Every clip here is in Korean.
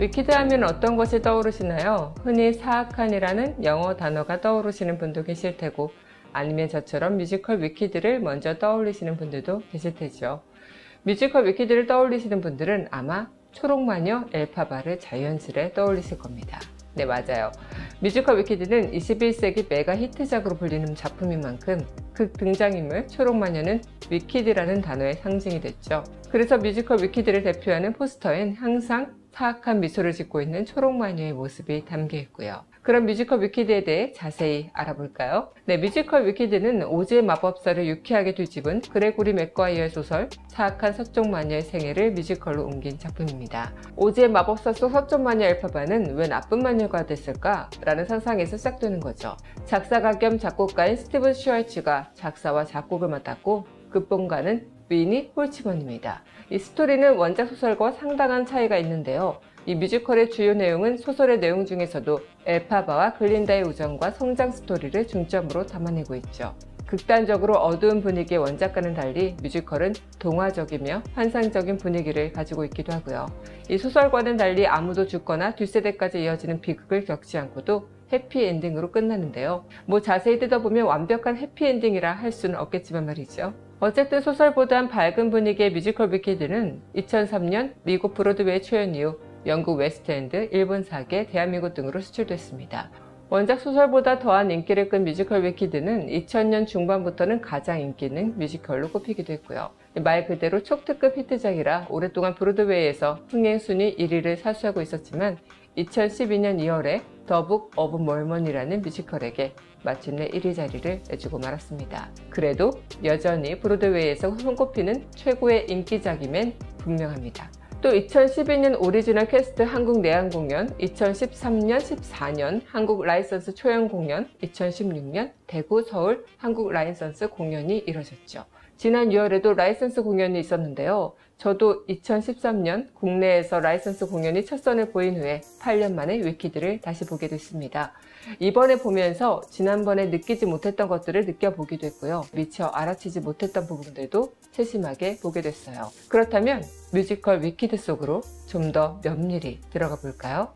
위키드 하면 어떤 것이 떠오르시나요? 흔히 사악한이라는 영어 단어가 떠오르시는 분도 계실 테고, 아니면 저처럼 뮤지컬 위키드를 먼저 떠올리시는 분들도 계실 테죠. 뮤지컬 위키드를 떠올리시는 분들은 아마 초록마녀 엘파바를 자연스레 떠올리실 겁니다. 네, 맞아요. 뮤지컬 위키드는 21세기 메가 히트작으로 불리는 작품인 만큼 그 등장인물 초록마녀는 위키드라는 단어의 상징이 됐죠. 그래서 뮤지컬 위키드를 대표하는 포스터엔 항상 사악한 미소를 짓고 있는 초록마녀의 모습이 담겨 있고요. 그럼 뮤지컬 위키드에 대해 자세히 알아볼까요? 네, 뮤지컬 위키드는 오즈의 마법사를 유쾌하게 뒤집은 그레고리 맥과이어의 소설 사악한 서쪽마녀의 생애를 뮤지컬로 옮긴 작품입니다. 오즈의 마법사 속 서쪽마녀 엘파바는 왜 나쁜 마녀가 됐을까? 라는 상상에서 시작되는 거죠. 작사가 겸 작곡가인 스티븐 슈왈츠가 작사와 작곡을 맡았고 극본가는 위니 홀츠먼입니다. 이 스토리는 원작 소설과 상당한 차이가 있는데요. 이 뮤지컬의 주요 내용은 소설의 내용 중에서도 엘파바와 글린다의 우정과 성장 스토리를 중점으로 담아내고 있죠. 극단적으로 어두운 분위기의 원작과는 달리 뮤지컬은 동화적이며 환상적인 분위기를 가지고 있기도 하고요. 이 소설과는 달리 아무도 죽거나 뒷세대까지 이어지는 비극을 겪지 않고도 해피엔딩으로 끝나는데요. 자세히 뜯어보면 완벽한 해피엔딩이라 할 수는 없겠지만 말이죠. 어쨌든 소설보단 밝은 분위기의 뮤지컬 위키드는 2003년 미국 브로드웨이 초연 이후 영국 웨스트엔드, 일본 사계, 대한민국 등으로 수출됐습니다. 원작 소설보다 더한 인기를 끈 뮤지컬 위키드는 2000년 중반부터는 가장 인기 있는 뮤지컬로 꼽히기도 했고요. 말 그대로 초특급 히트작이라 오랫동안 브로드웨이에서 흥행 순위 1위를 사수하고 있었지만 2012년 2월에 더 북 오브 몰몬이라는 뮤지컬에게 마침내 1위 자리를 내주고 말았습니다. 그래도 여전히 브로드웨이에서 손꼽히는 최고의 인기작임엔 분명합니다. 또 2012년 오리지널 캐스트 한국 내한 공연, 2013년, 14년 한국 라이선스 초연 공연, 2016년 대구, 서울 한국 라이선스 공연이 이뤄졌죠. 지난 6월에도 라이선스 공연이 있었는데요. 저도 2013년 국내에서 라이선스 공연이 첫 선을 보인 후에 8년 만에 위키드를 다시 보게 됐습니다. 이번에 보면서 지난번에 느끼지 못했던 것들을 느껴보기도 했고요. 미처 알아채지 못했던 부분들도 세심하게 보게 됐어요. 그렇다면 뮤지컬 위키드 속으로 좀 더 면밀히 들어가 볼까요?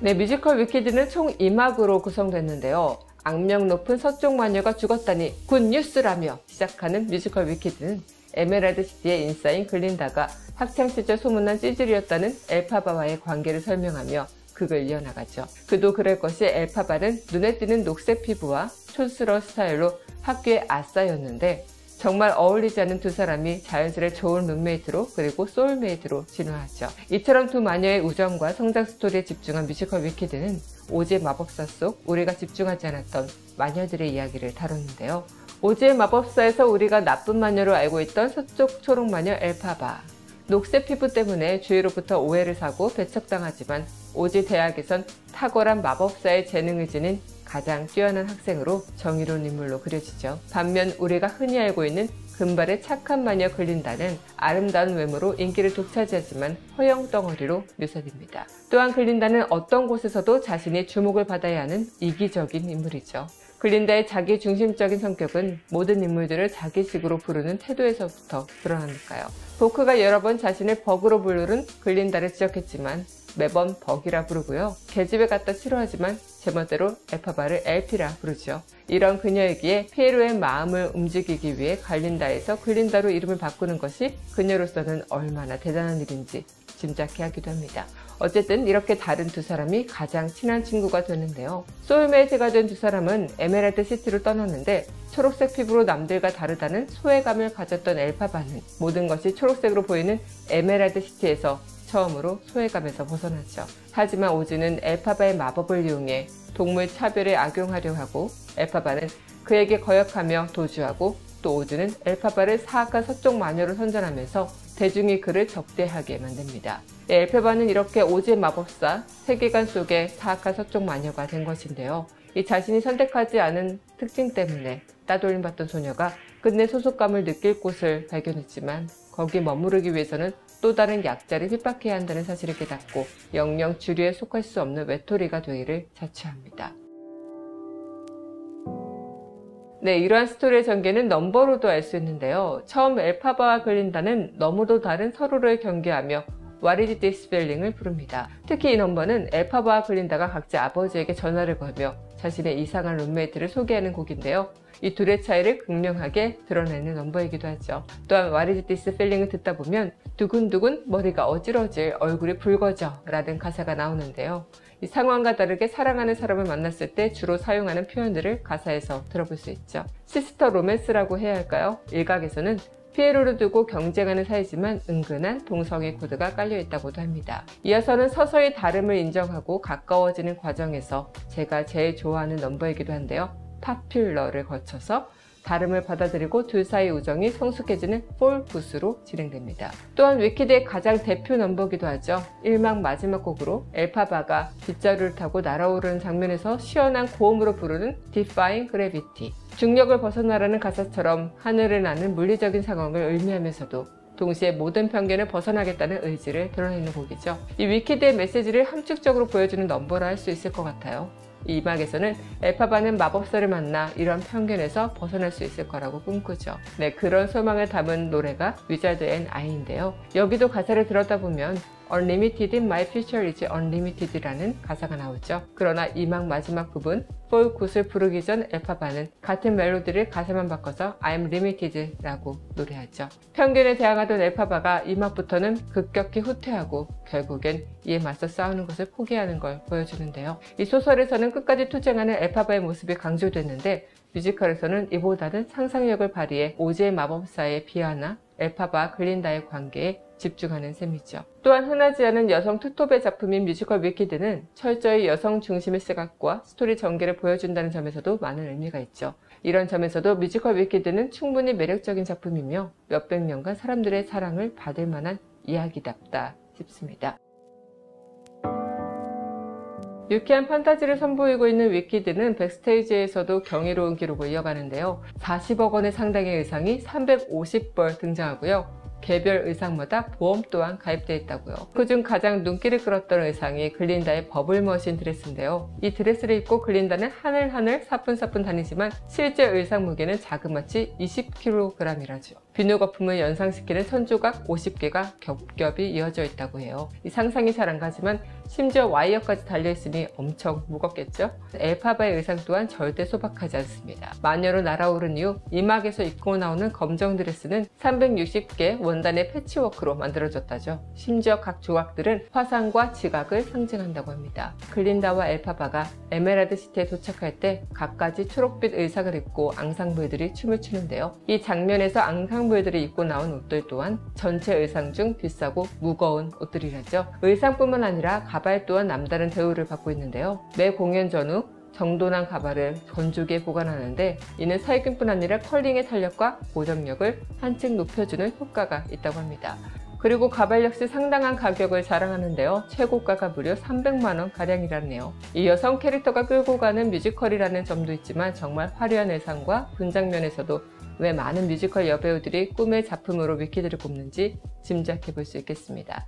네, 뮤지컬 위키드는 총 2막으로 구성됐는데요. 악명 높은 서쪽 마녀가 죽었다니 굿뉴스라며 시작하는 뮤지컬 위키드는 에메랄드 시티의 인싸인 글린다가 학창시절 소문난 찌질이었다는 엘파바와의 관계를 설명하며 극을 이어나가죠. 그도 그럴 것이 엘파바는 눈에 띄는 녹색 피부와 촌스러운 스타일로 학교의 아싸였는데 정말 어울리지 않는 두 사람이 자연스레 좋은 룸메이트로 그리고 소울메이트로 진화하죠. 이처럼 두 마녀의 우정과 성장 스토리에 집중한 뮤지컬 위키드는 오즈의 마법사 속 우리가 집중하지 않았던 마녀들의 이야기를 다뤘는데요. 오즈의 마법사에서 우리가 나쁜 마녀로 알고 있던 서쪽 초록 마녀 엘파바. 녹색 피부 때문에 주위로부터 오해를 사고 배척당하지만 오즈 대학에선 탁월한 마법사의 재능을 지닌 가장 뛰어난 학생으로 정의로운 인물로 그려지죠. 반면 우리가 흔히 알고 있는 금발의 착한 마녀 글린다는 아름다운 외모로 인기를 독차지하지만 허영덩어리로 묘사됩니다. 또한 글린다는 어떤 곳에서도 자신이 주목을 받아야 하는 이기적인 인물이죠. 글린다의 자기중심적인 성격은 모든 인물들을 자기식으로 부르는 태도에서부터 드러나니까요. 보크가 여러 번 자신을 버그로 부르는 글린다를 지적했지만 매번 버기라 부르고요. 계집애 갖다 싫어하지만 제멋대로 엘파바를 엘피라 부르죠. 이런 그녀이기에 피에로의 마음을 움직이기 위해 갈린다에서 글린다로 이름을 바꾸는 것이 그녀로서는 얼마나 대단한 일인지 짐작해 하기도 합니다. 어쨌든 이렇게 다른 두 사람이 가장 친한 친구가 되는데요. 소울메이트가 된 두 사람은 에메랄드 시티로 떠났는데 초록색 피부로 남들과 다르다는 소외감을 가졌던 엘파바는 모든 것이 초록색으로 보이는 에메랄드 시티에서 처음으로 소외감에서 벗어났죠. 하지만 오즈는 엘파바의 마법을 이용해 동물 차별에 악용하려 하고 엘파바는 그에게 거역하며 도주하고 또 오즈는 엘파바를 사악한 서쪽 마녀로 선전하면서 대중이 그를 적대하게 만듭니다. 엘파바는 이렇게 오즈의 마법사 세계관 속의 사악한 서쪽 마녀가 된 것인데요. 이 자신이 선택하지 않은 특징 때문에 따돌림받던 소녀가 끝내 소속감을 느낄 곳을 발견했지만 거기 머무르기 위해서는 또 다른 약자를 핍박해야 한다는 사실을 깨닫고 영영 주류에 속할 수 없는 외톨이가 되기를 자처합니다. 네, 이러한 스토리의 전개는 넘버로도 알 수 있는데요. 처음 엘파바와 글린다는 너무도 다른 서로를 경계하며 What is this feeling을 부릅니다. 특히 이 넘버는 엘파바와 글린다가 각자 아버지에게 전화를 걸며 자신의 이상한 룸메이트를 소개하는 곡인데요. 이 둘의 차이를 극명하게 드러내는 넘버이기도 하죠. 또한 What is this feeling을 듣다 보면 두근두근 머리가 어질어질 얼굴이 붉어져 라는 가사가 나오는데요. 이 상황과 다르게 사랑하는 사람을 만났을 때 주로 사용하는 표현들을 가사에서 들어볼 수 있죠. 시스터 로맨스라고 해야 할까요? 일각에서는 피에로를 두고 경쟁하는 사이지만 은근한 동성애 코드가 깔려있다고도 합니다. 이어서는 서서히 다름을 인정하고 가까워지는 과정에서 제가 제일 좋아하는 넘버이기도 한데요. 파퓰러를 거쳐서 다름을 받아들이고 둘 사이 우정이 성숙해지는 폴 굿으로 진행됩니다. 또한 위키드의 가장 대표 넘버기도 하죠. 1막 마지막 곡으로 엘파바가 빗자루를 타고 날아오르는 장면에서 시원한 고음으로 부르는 Defying Gravity. 중력을 벗어나라는 가사처럼 하늘을 나는 물리적인 상황을 의미하면서도 동시에 모든 편견을 벗어나겠다는 의지를 드러내는 곡이죠. 이 위키드의 메시지를 함축적으로 보여주는 넘버라 할 수 있을 것 같아요. 이 음악에서는 엘파바는 마법사를 만나 이런 편견에서 벗어날 수 있을 거라고 꿈꾸죠. 네, 그런 소망을 담은 노래가 Wizard and I인데요. 여기도 가사를 들었다 보면 Unlimited, my future is unlimited 라는 가사가 나오죠. 그러나 이 막 마지막 부분 폴 굿을 부르기 전 엘파바는 같은 멜로디를 가사만 바꿔서 I'm limited 라고 노래하죠. 편견에 대항하던 엘파바가 이 막부터는 급격히 후퇴하고 결국엔 이에 맞서 싸우는 것을 포기하는 걸 보여주는데요. 이 소설에서는 끝까지 투쟁하는 엘파바의 모습이 강조됐는데 뮤지컬에서는 이보다는 상상력을 발휘해 오즈의 마법사의 비아나, 엘파바와 글린다의 관계에 집중하는 셈이죠. 또한 흔하지 않은 여성 투톱의 작품인 뮤지컬 위키드는 철저히 여성 중심의 시각과 스토리 전개를 보여준다는 점에서도 많은 의미가 있죠. 이런 점에서도 뮤지컬 위키드는 충분히 매력적인 작품이며 몇백 년간 사람들의 사랑을 받을 만한 이야기답다 싶습니다. 유쾌한 판타지를 선보이고 있는 위키드는 백스테이지에서도 경이로운 기록을 이어가는데요. 40억 원의 상당의 의상이 350벌 등장하고요. 개별 의상마다 보험 또한 가입되어 있다고요. 그중 가장 눈길을 끌었던 의상이 글린다의 버블머신 드레스인데요. 이 드레스를 입고 글린다는 하늘하늘 사뿐사뿐 다니지만 실제 의상 무게는 자그마치 20kg이라죠. 비누 거품을 연상시키는 천조각 50개가 겹겹이 이어져 있다고 해요. 이 상상이 잘 안 가지만 심지어 와이어까지 달려있으니 엄청 무겁겠죠? 엘파바의 의상 또한 절대 소박하지 않습니다. 마녀로 날아오른 이후 이막에서 입고 나오는 검정 드레스는 360개 원단의 패치워크로 만들어졌다죠. 심지어 각 조각들은 화상과 지각을 상징한다고 합니다. 글린다와 엘파바가 에메랄드 시티에 도착할 때 각가지 초록빛 의상을 입고 앙상블들이 춤을 추는데요. 이 장면에서 앙상블들이 입고 나온 옷들 또한 전체 의상 중 비싸고 무거운 옷들이라죠. 의상뿐만 아니라 가발 또한 남다른 대우를 받고 있는데요. 매 공연 전후 정돈한 가발을 건조기에 보관하는데 이는 살균뿐 아니라 컬링의 탄력과 고정력을 한층 높여주는 효과가 있다고 합니다. 그리고 가발 역시 상당한 가격을 자랑하는데요. 최고가가 무려 300만원 가량이라네요. 이 여성 캐릭터가 끌고 가는 뮤지컬이라는 점도 있지만 정말 화려한 의상과 분장면에서도 왜 많은 뮤지컬 여배우들이 꿈의 작품으로 위키드를 꼽는지 짐작해 볼 수 있겠습니다.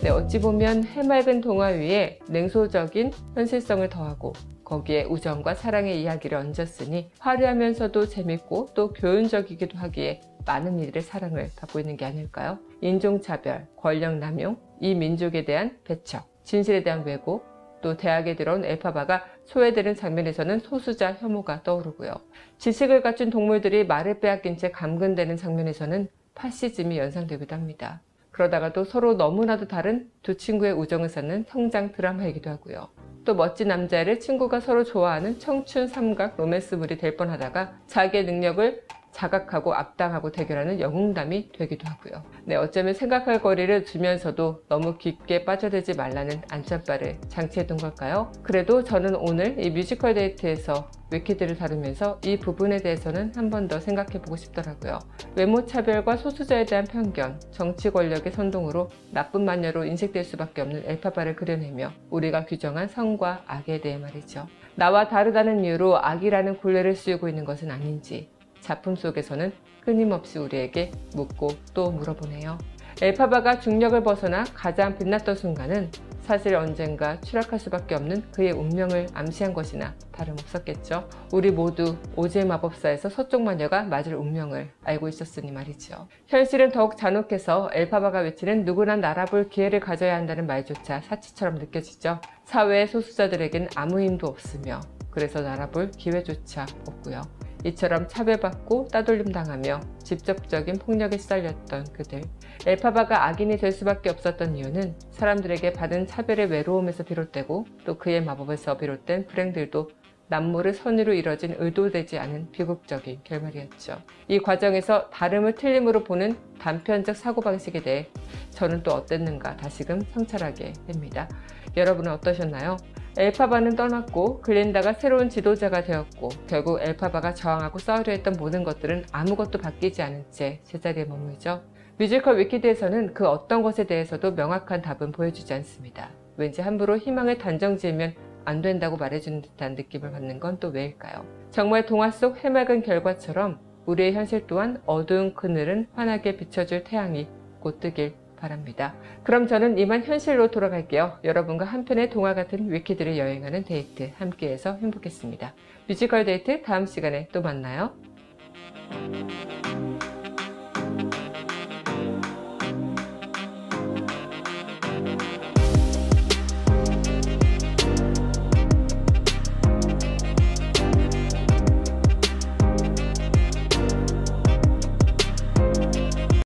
네, 어찌 보면 해맑은 동화 위에 냉소적인 현실성을 더하고 거기에 우정과 사랑의 이야기를 얹었으니 화려하면서도 재밌고 또 교훈적이기도 하기에 많은 이들의 사랑을 받고 있는 게 아닐까요? 인종차별, 권력남용, 이 민족에 대한 배척, 진실에 대한 왜곡, 또 대학에 들어온 엘파바가 소외되는 장면에서는 소수자 혐오가 떠오르고요. 지식을 갖춘 동물들이 말을 빼앗긴 채 감금되는 장면에서는 파시즘이 연상되기도 합니다. 그러다가도 서로 너무나도 다른 두 친구의 우정을 쌓는 성장 드라마이기도 하고요. 또 멋진 남자애를 친구가 서로 좋아하는 청춘 삼각 로맨스물이 될 뻔하다가 자기의 능력을 자각하고 악당하고 대결하는 영웅담이 되기도 하고요. 네, 어쩌면 생각할 거리를 주면서도 너무 깊게 빠져들지 말라는 안전바를 장치해둔 걸까요? 그래도 저는 오늘 이 뮤지컬 데이트에서 위키드를 다루면서 이 부분에 대해서는 한 번 더 생각해보고 싶더라고요. 외모 차별과 소수자에 대한 편견, 정치 권력의 선동으로 나쁜 마녀로 인식될 수밖에 없는 엘파바를 그려내며 우리가 규정한 선과 악에 대해 말이죠. 나와 다르다는 이유로 악이라는 굴레를 씌우고 있는 것은 아닌지 작품 속에서는 끊임없이 우리에게 묻고 또 물어보네요. 엘파바가 중력을 벗어나 가장 빛났던 순간은 사실 언젠가 추락할 수밖에 없는 그의 운명을 암시한 것이나 다름없었겠죠. 우리 모두 오즈의 마법사에서 서쪽 마녀가 맞을 운명을 알고 있었으니 말이죠. 현실은 더욱 잔혹해서 엘파바가 외치는 누구나 날아볼 기회를 가져야 한다는 말조차 사치처럼 느껴지죠. 사회의 소수자들에겐 아무 힘도 없으며 그래서 날아볼 기회조차 없고요. 이처럼 차별받고 따돌림 당하며 직접적인 폭력에 시달렸던 그들. 엘파바가 악인이 될 수밖에 없었던 이유는 사람들에게 받은 차별의 외로움에서 비롯되고 또 그의 마법에서 비롯된 불행들도 남모를 선의로 이뤄진 의도되지 않은 비극적인 결말이었죠. 이 과정에서 다름을 틀림으로 보는 단편적 사고방식에 대해 저는 또 어땠는가 다시금 성찰하게 됩니다. 여러분은 어떠셨나요? 엘파바는 떠났고 글린다가 새로운 지도자가 되었고 결국 엘파바가 저항하고 싸우려 했던 모든 것들은 아무것도 바뀌지 않은 채 제자리에 머물죠. 뮤지컬 위키드에서는 그 어떤 것에 대해서도 명확한 답은 보여주지 않습니다. 왠지 함부로 희망을 단정지으면 안 된다고 말해주는 듯한 느낌을 받는 건 또 왜일까요? 정말 동화 속 해맑은 결과처럼 우리의 현실 또한 어두운 그늘은 환하게 비춰줄 태양이 곧 뜨길 바랍니다. 그럼 저는 이만 현실로 돌아갈게요. 여러분과 한편의 동화 같은 위키드를 여행하는 데이트 함께해서 행복했습니다. 뮤지컬 데이트 다음 시간에 또 만나요.